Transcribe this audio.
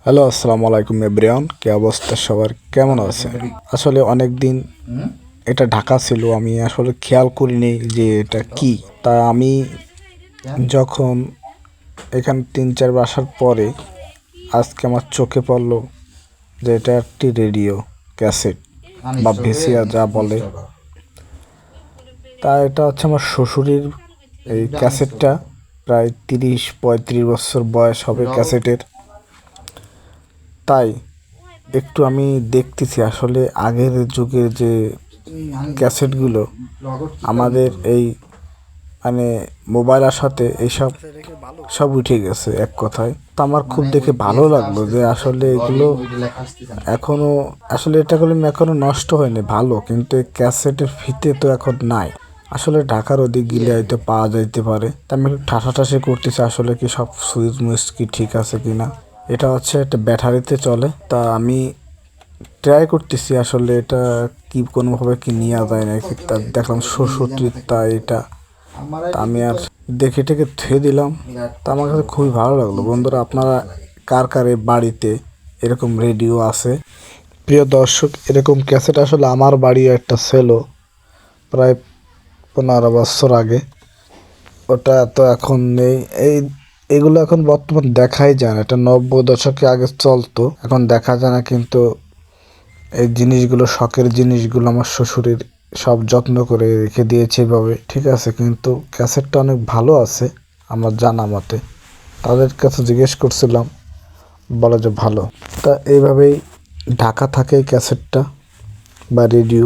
Hello, আসসালামু আলাইকুম everyone. কি অবস্থা সবার, কেমন আছে? আসলে অনেক দিন এটা ঢাকা ছিল, আমি আসলে খেয়াল করিনি যে এটা কি। তা আমি যখন এখানে 3-4 আসার পরে আজকে আমার চোখে পড়লো যে এটা একটি রেডিও ক্যাসেট বা ভিসিআর যা বলে। তা এটা হচ্ছে আমার শ্বশুরের এই ক্যাসেটটা, প্রায় 30-35 বছর বয়স হবে ক্যাসেটের। তাই একটু আমি দেখতেছি আসলে আগের যুগের যে ক্যাসেটগুলো আমাদের এই মানে মোবাইল আসাতে এইসব সব উঠে গেছে এক কথায়। তো আমার খুব দেখে ভালো লাগলো যে আসলে এগুলো এখনো আসলে এটা করলে এখনো নষ্ট হয়নি, ভালো। কিন্তু এই ক্যাসেটের ফিতে তো এখন নাই। আসলে ঢাকার ওদিক গেলে হয়তো পাওয়া যাইতে পারে। তা আমি একটু ঠাসাঠাসি করতেছি আসলে কি সব সুইচ মুইচ কি ঠিক আছে কিনা। এটা হচ্ছে একটা ব্যাটারিতে চলে। তা আমি ট্রাই করতেছি আসলে এটা কি কোনোভাবে কি নেওয়া যায় নাকি। তা দেখলাম শ্বশুরটির, তা এটা তা আমি আর দেখে টেকে থুয়ে দিলাম। তা আমার কাছে খুবই ভালো লাগলো। বন্ধুরা, আপনারা কার কার এই বাড়িতে এরকম রেডিও আছে? প্রিয় দর্শক, এরকম ক্যাসেট আসলে আমার বাড়ি একটা ছিল প্রায় 15 বছর আগে। ওটা তো এখন নেই। এগুলো এখন বর্তমান দেখাই যায় না। এটা 90 দশকে আগে চলতো, এখন দেখা যায় না। কিন্তু এই জিনিসগুলো, শখের জিনিসগুলো আমার শ্বশুরের সব যত্ন করে রেখে দিয়েছে এভাবে, ঠিক আছে। কিন্তু ক্যাসেটটা অনেক ভালো আছে আমার জানা মতে। তাদের কাছে জিজ্ঞেস করছিলাম, বলে যে ভালো। তা এইভাবেই ঢাকা থাকে এই ক্যাসেটটা বা রেডিও।